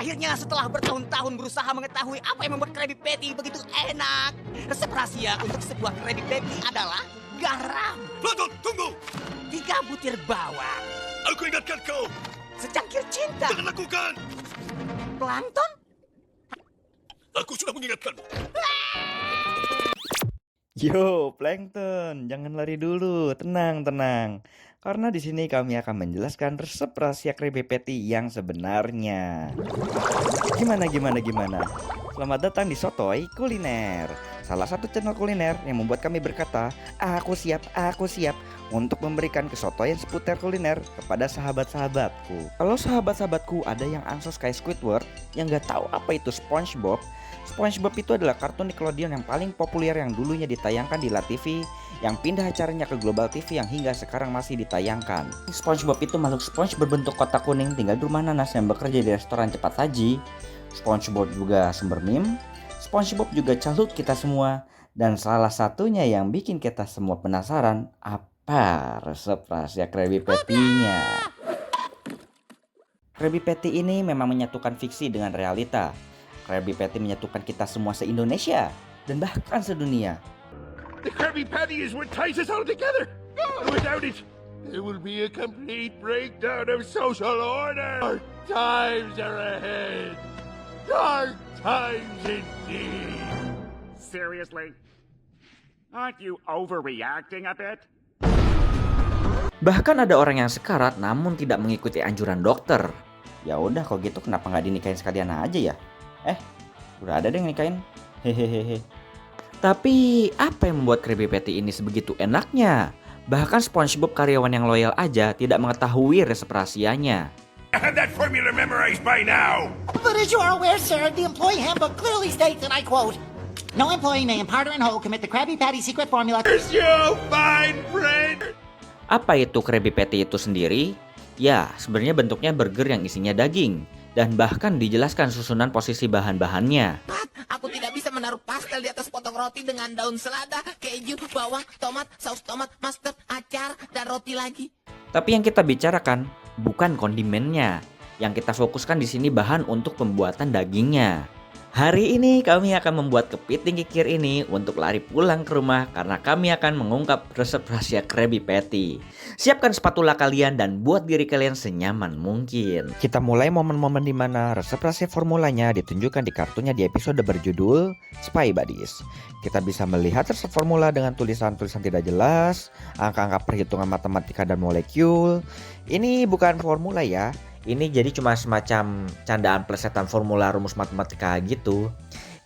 Akhirnya setelah bertahun-tahun berusaha mengetahui apa yang membuat Krabby Patty begitu enak, resep rahasia untuk sebuah Krabby Patty adalah garam. Plankton, tunggu! 3 butir bawang. Aku ingatkan kau! Secangkir cinta. Jangan lakukan! Plankton? Aku sudah mengingatkanmu. Yo, Plankton, jangan lari dulu. Tenang, tenang. Karena di sini kami akan menjelaskan resep rahasia Krabby Patty yang sebenarnya. Gimana? Selamat datang di Sotoy Kuliner, salah satu channel kuliner yang membuat kami berkata, aku siap untuk memberikan kesotoyan seputar kuliner kepada sahabat-sahabatku. Kalau sahabat-sahabatku ada yang ansos kayak Squidward yang gak tahu apa itu SpongeBob. SpongeBob itu adalah kartun Nickelodeon yang paling populer yang dulunya ditayangkan di LaTV, yang pindah acaranya ke Global TV yang hingga sekarang masih ditayangkan. SpongeBob itu makhluk sponge berbentuk kotak kuning tinggal di rumah nanas yang bekerja di restoran cepat saji. SpongeBob juga sumber meme, SpongeBob juga childhood kita semua, dan salah satunya yang bikin kita semua penasaran, apa resep rahasia Krabby Patty-nya. Krabby Patty ini memang menyatukan fiksi dengan realita. Krabby Patty menyatukan kita semua se-Indonesia dan bahkan sedunia. The Krabby Patty is what ties us all together. Without it, there will be a complete breakdown of social order. Dark times are ahead. Dark times indeed. Seriously? Aren't you overreacting a bit? Bahkan ada orang yang sekarat namun tidak mengikuti anjuran dokter. Ya udah kalau gitu kenapa nggak dinikahin sekalian aja ya? Udah ada deh yang nikahin. Hehehe. Tapi apa yang membuat Krabby Patty ini sebegitu enaknya? Bahkan SpongeBob karyawan yang loyal aja tidak mengetahui resep rahasianya. I have that formula memorized by now. But as you are aware, sir, the employee handbook clearly states, and I quote, "No employee may in part or in whole commit the Krabby Patty secret formula." Here's your fine friend. Apa itu Krabby Patty itu sendiri? Ya, sebenarnya bentuknya burger yang isinya daging. Dan bahkan dijelaskan susunan posisi bahan-bahannya. Aku tidak bisa menaruh pastel di atas potong roti dengan daun selada, keju, bawang, tomat, saus tomat, mustard, acar, dan roti lagi. Tapi yang kita bicarakan bukan kondimennya. Yang kita fokuskan di sini bahan untuk pembuatan dagingnya. Hari ini kami akan membuat kepiting kikir ini untuk lari pulang ke rumah karena kami akan mengungkap resep rahasia Krabby Patty. Siapkan spatula kalian dan buat diri kalian senyaman mungkin. Kita mulai momen-momen di mana resep rahasia formulanya ditunjukkan di kartunya di episode berjudul Spy Buddies. Kita bisa melihat resep formula dengan tulisan-tulisan tidak jelas, angka-angka perhitungan matematika dan molekul. Ini bukan formula ya. Ini jadi cuma semacam candaan plesetan formula rumus matematika gitu.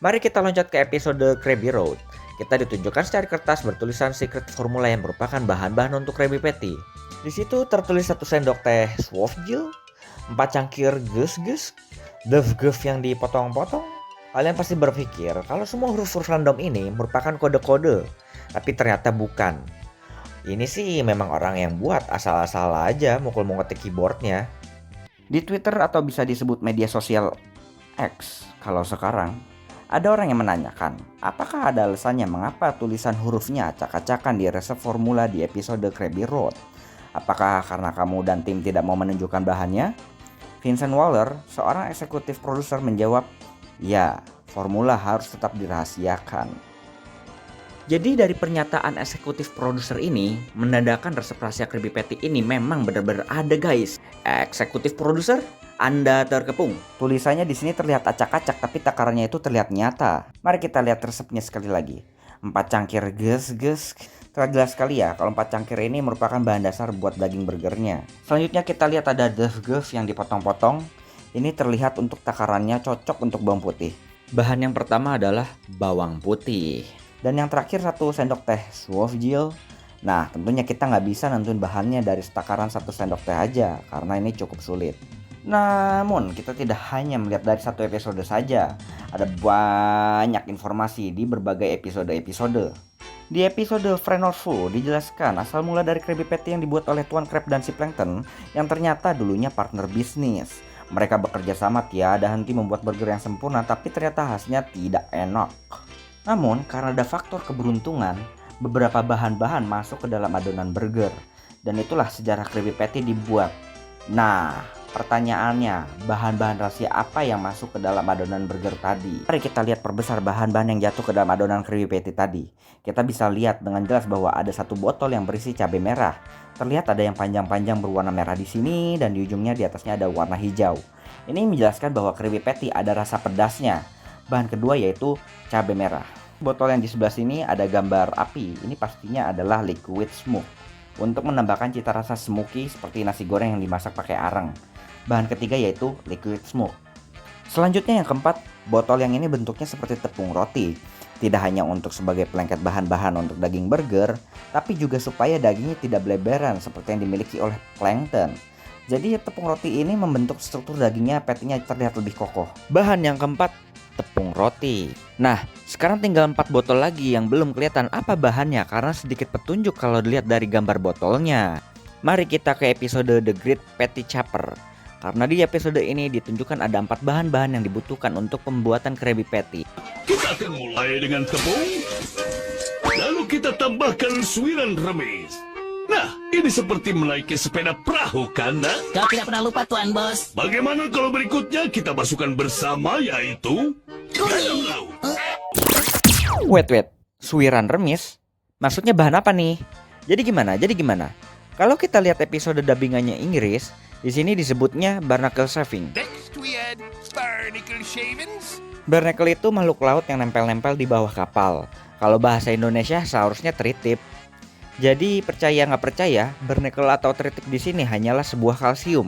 Mari kita loncat ke episode Krabby Road. Kita ditunjukkan secara kertas bertulisan secret formula yang merupakan bahan-bahan untuk Krabby Patty. Di situ tertulis 1 sendok teh Swofgil, 4 cangkir gus-gus, dove-guf yang dipotong-potong. Kalian pasti berpikir kalau semua huruf-huruf random ini merupakan kode-kode, tapi ternyata bukan. Ini sih memang orang yang buat asal-asal aja mukul ngetik keyboardnya. Di Twitter atau bisa disebut media sosial X kalau sekarang, ada orang yang menanyakan apakah ada alasannya mengapa tulisan hurufnya acak-acakan di resep formula di episode Krabby Road. Apakah karena kamu dan tim tidak mau menunjukkan bahannya? Vincent Waller, seorang eksekutif produser menjawab, ya, formula harus tetap dirahasiakan. Jadi dari pernyataan eksekutif produser ini menandakan resep rahasia Krabby Patty ini memang benar-benar ada guys. Eksekutif produser, Anda terkepung. Tulisannya di sini terlihat acak-acak tapi takarannya itu terlihat nyata. Mari kita lihat resepnya sekali lagi. 4 cangkir gus-gus. Terlihat jelas sekali ya kalau 4 cangkir ini merupakan bahan dasar buat daging burgernya. Selanjutnya kita lihat ada dove-guf yang dipotong-potong. Ini terlihat untuk takarannya cocok untuk bawang putih. Bahan yang pertama adalah bawang putih. Dan yang terakhir 1 sendok teh Swofgil. Nah tentunya kita nggak bisa nentuin bahannya dari takaran 1 sendok teh aja karena ini cukup sulit. Namun kita tidak hanya melihat dari 1 episode saja. Ada banyak informasi di berbagai episode-episode. Di episode Friend or Foe dijelaskan asal mula dari Krabby Patty yang dibuat oleh Tuan Crab dan si Plankton yang ternyata dulunya partner bisnis. Mereka bekerja sama tiada henti membuat burger yang sempurna tapi ternyata hasilnya tidak enak. Namun karena ada faktor keberuntungan, beberapa bahan-bahan masuk ke dalam adonan burger. Dan itulah sejarah Krabby Patty dibuat. Nah, Pertanyaannya, bahan-bahan rahasia apa yang masuk ke dalam adonan burger tadi? Mari kita lihat perbesar bahan-bahan yang jatuh ke dalam adonan Krabby Patty tadi. Kita bisa lihat dengan jelas bahwa ada satu botol yang berisi cabai merah. Terlihat ada yang panjang-panjang berwarna merah di sini dan di ujungnya di atasnya ada warna hijau. Ini menjelaskan bahwa Krabby Patty ada rasa pedasnya. Bahan kedua yaitu cabai merah. Botol yang di sebelah sini ada gambar api. Ini pastinya adalah liquid smoke untuk menambahkan cita rasa smoky seperti nasi goreng yang dimasak pakai arang. Bahan ketiga yaitu liquid smoke. Selanjutnya yang keempat, botol yang ini bentuknya seperti tepung roti. Tidak hanya untuk sebagai pelengket bahan-bahan untuk daging burger, tapi juga supaya dagingnya tidak beleberan seperti yang dimiliki oleh plankton. Jadi tepung roti ini membentuk struktur dagingnya patty-nya terlihat lebih kokoh. Bahan yang keempat, tepung roti. Nah, sekarang tinggal 4 botol lagi yang belum kelihatan apa bahannya karena sedikit petunjuk kalau dilihat dari gambar botolnya. Mari kita ke episode The Great Patty Chopper. Karena di episode ini ditunjukkan ada 4 bahan-bahan yang dibutuhkan untuk pembuatan Krabby Patty. Kita akan mulai dengan tepung, lalu kita tambahkan suiran remis. Nah, ini seperti menaiki sepeda perahu kan, nak? Kau tidak pernah lupa, Tuan Bos. Bagaimana kalau berikutnya kita masukkan bersama, yaitu garam laut. Wait, suiran remis? Maksudnya bahan apa nih? Jadi gimana? Kalau kita lihat episode dubbingannya Inggris, di sini disebutnya barnacle shaving. Next we add barnacle shavings. Barnacle itu makhluk laut yang nempel-nempel di bawah kapal. Kalau bahasa Indonesia seharusnya tritip. Jadi percaya nggak percaya, barnacle atau tritip di sini hanyalah sebuah kalsium.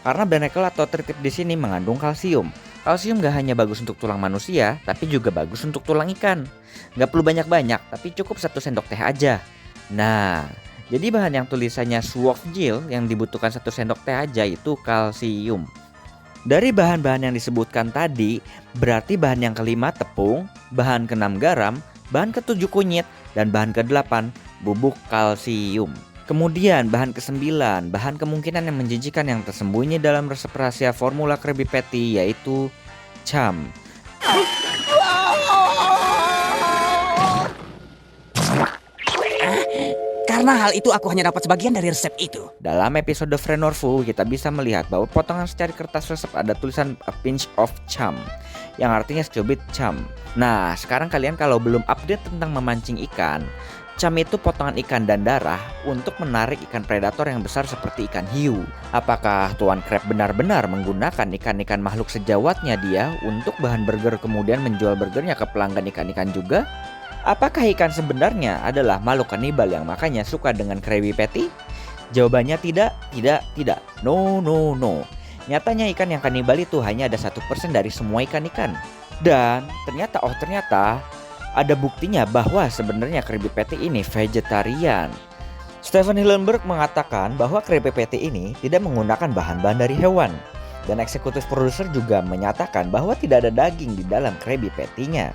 Karena barnacle atau tritip di sini mengandung kalsium. Kalsium gak hanya bagus untuk tulang manusia, tapi juga bagus untuk tulang ikan. Gak perlu banyak-banyak, tapi cukup 1 sendok teh aja. Nah, jadi bahan yang tulisannya Swofgil yang dibutuhkan 1 sendok teh aja itu kalsium. Dari bahan-bahan yang disebutkan tadi, berarti bahan yang kelima tepung, bahan ke-6 garam, bahan ke-7 kunyit, dan bahan ke-8 bubuk kalsium. Kemudian bahan ke-9, bahan kemungkinan yang menjijikan yang tersembunyi dalam resep rahasia formula Krabby Patty yaitu cham. Karena hal itu aku hanya dapat sebagian dari resep itu. Dalam episode Friend or Foe, kita bisa melihat bahwa potongan secari kertas resep ada tulisan a pinch of cham, yang artinya secubit cham. Nah, sekarang kalian kalau belum update tentang memancing ikan, cham itu potongan ikan dan darah untuk menarik ikan predator yang besar seperti ikan hiu. Apakah Tuan Crab benar-benar menggunakan ikan-ikan makhluk sejawatnya dia untuk bahan burger kemudian menjual burgernya ke pelanggan ikan-ikan juga? Apakah ikan sebenarnya adalah makhluk kanibal yang makanya suka dengan Krabby Patty? Jawabannya tidak. No. Nyatanya ikan yang kanibal itu hanya ada 1% dari semua ikan-ikan. Dan ternyata ada buktinya bahwa sebenarnya Krabby Patty ini vegetarian. Steven Hillenburg mengatakan bahwa Krabby Patty ini tidak menggunakan bahan-bahan dari hewan. Dan eksekutif produser juga menyatakan bahwa tidak ada daging di dalam Krabby Patty-nya.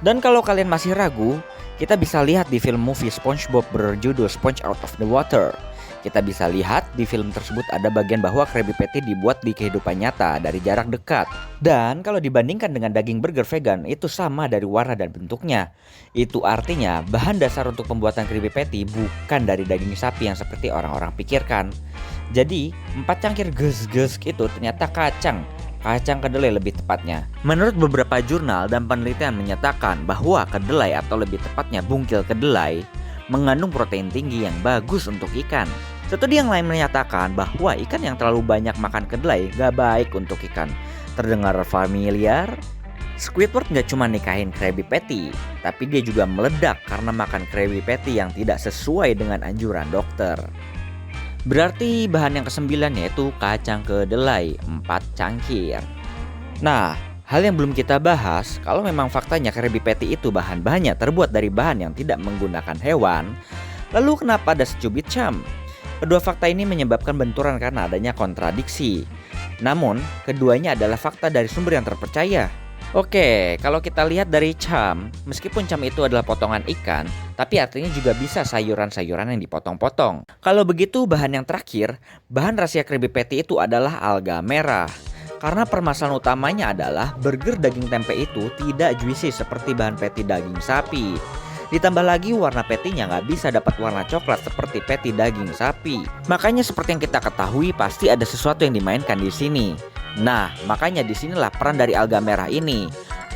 Dan kalau kalian masih ragu, kita bisa lihat di film movie SpongeBob berjudul Sponge Out of the Water. Kita bisa lihat di film tersebut ada bagian bahwa Krabby Patty dibuat di kehidupan nyata dari jarak dekat. Dan kalau dibandingkan dengan daging burger vegan, itu sama dari warna dan bentuknya. Itu artinya bahan dasar untuk pembuatan Krabby Patty bukan dari daging sapi yang seperti orang-orang pikirkan. Jadi 4 cangkir gesk itu ternyata kacang kedelai lebih tepatnya. Menurut beberapa jurnal dan penelitian menyatakan bahwa kedelai atau lebih tepatnya bungkil kedelai mengandung protein tinggi yang bagus untuk ikan. Studi yang lain menyatakan bahwa ikan yang terlalu banyak makan kedelai gak baik untuk ikan. Terdengar familiar? Squidward gak cuma nikahin Krabby Patty, tapi dia juga meledak karena makan Krabby Patty yang tidak sesuai dengan anjuran dokter. Berarti bahan yang ke-9 yaitu kacang kedelai 4 cangkir. Nah, hal yang belum kita bahas, kalau memang faktanya Krabby Patty itu bahan-bahannya terbuat dari bahan yang tidak menggunakan hewan, lalu kenapa ada secubit cham? Kedua fakta ini menyebabkan benturan karena adanya kontradiksi. Namun, keduanya adalah fakta dari sumber yang terpercaya. Oke, kalau kita lihat dari cham, meskipun cham itu adalah potongan ikan, tapi artinya juga bisa sayuran-sayuran yang dipotong-potong. Kalau begitu, bahan yang terakhir, bahan rahasia Krabby Patty itu adalah alga merah. Karena permasalahan utamanya adalah burger daging tempe itu tidak juicy seperti bahan patty daging sapi. Ditambah lagi warna patty-nya nggak bisa dapat warna coklat seperti patty daging sapi. Makanya seperti yang kita ketahui pasti ada sesuatu yang dimainkan di sini. Nah, makanya disinilah peran dari alga merah ini.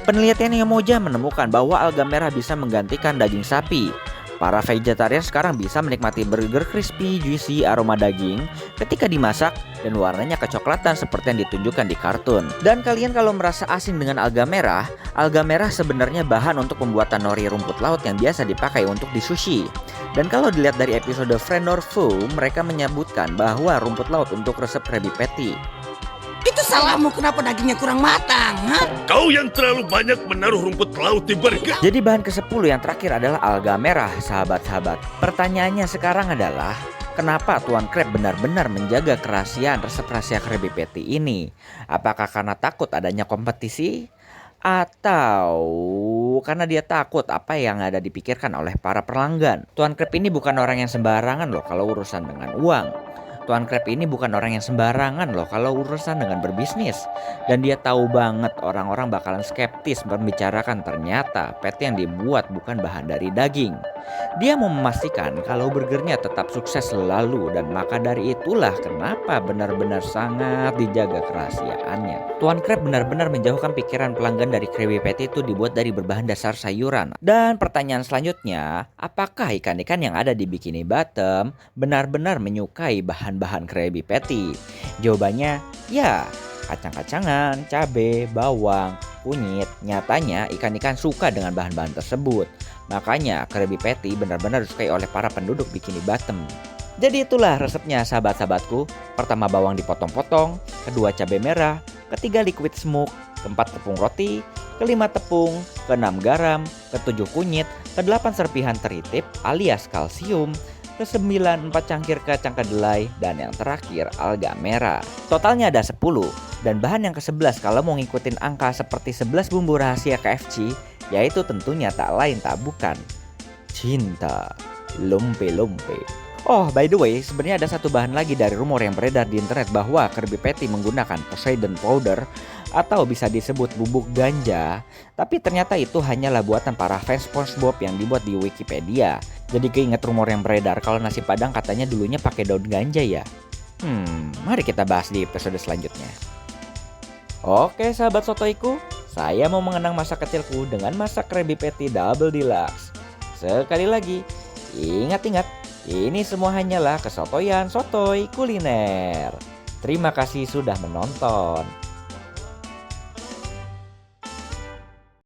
Penelitian yang Moja menemukan bahwa alga merah bisa menggantikan daging sapi. Para vegetarian sekarang bisa menikmati burger crispy, juicy, aroma daging ketika dimasak dan warnanya kecoklatan seperti yang ditunjukkan di kartun. Dan kalian kalau merasa asing dengan alga merah sebenarnya bahan untuk pembuatan nori rumput laut yang biasa dipakai untuk di sushi. Dan kalau dilihat dari episode Friend or Foe, mereka menyebutkan bahwa rumput laut untuk resep Krabby Patty. Itu salahmu, kenapa dagingnya kurang matang, ha? Kau yang terlalu banyak menaruh rumput laut di burger. Jadi bahan ke-10 yang terakhir adalah alga merah, sahabat-sahabat. Pertanyaannya sekarang adalah, kenapa Tuan Crab benar-benar menjaga kerahasiaan resep rahasia Krabby Patty ini? Apakah karena takut adanya kompetisi? Atau karena dia takut apa yang ada dipikirkan oleh para pelanggan? Tuan Crab ini bukan orang yang sembarangan loh kalau urusan dengan uang. Tuan Crab ini bukan orang yang sembarangan loh kalau urusan dengan berbisnis. Dan dia tahu banget orang-orang bakalan skeptis membicarakan ternyata patty yang dibuat bukan bahan dari daging. Dia mau memastikan kalau burgernya tetap sukses selalu, dan maka dari itulah kenapa benar-benar sangat dijaga kerahasiaannya. Tuan Crab benar-benar menjauhkan pikiran pelanggan dari Krabby Patty itu dibuat dari berbahan dasar sayuran. Dan pertanyaan selanjutnya, apakah ikan-ikan yang ada di Bikini Bottom benar-benar menyukai bahan-bahan Krabby Patty? Jawabannya ya, kacang-kacangan, cabai, bawang, kunyit. Nyatanya ikan-ikan suka dengan bahan-bahan tersebut. Makanya Krabby Patty benar-benar disukai oleh para penduduk Bikini Bottom. Jadi itulah resepnya sahabat-sahabatku. Pertama bawang dipotong-potong, kedua cabai merah, ketiga liquid smoke, keempat tepung roti, kelima tepung, keenam garam, ketujuh kunyit, kedelapan serpihan teritip alias kalsium, ke-9 4 cangkir kacang kedelai, dan yang terakhir alga merah. Totalnya ada 10. Dan bahan yang ke-11 kalau mau ngikutin angka seperti 11 bumbu rahasia KFC, yaitu tentunya tak lain tak bukan cinta lompe-lompe. Oh, by the way, sebenarnya ada satu bahan lagi dari rumor yang beredar di internet bahwa Krabby Patty menggunakan Poseidon powder atau bisa disebut bubuk ganja. Tapi ternyata itu hanyalah buatan para fans SpongeBob yang dibuat di Wikipedia. Jadi keinget rumor yang beredar kalau nasi padang katanya dulunya pakai daun ganja ya. Mari kita bahas di episode selanjutnya. Oke sahabat sotoiku, saya mau mengenang masa kecilku dengan masak Krabby Patty Double Deluxe. Sekali lagi, ingat-ingat, ini semua hanyalah kesotoyan sotoy kuliner. Terima kasih sudah menonton.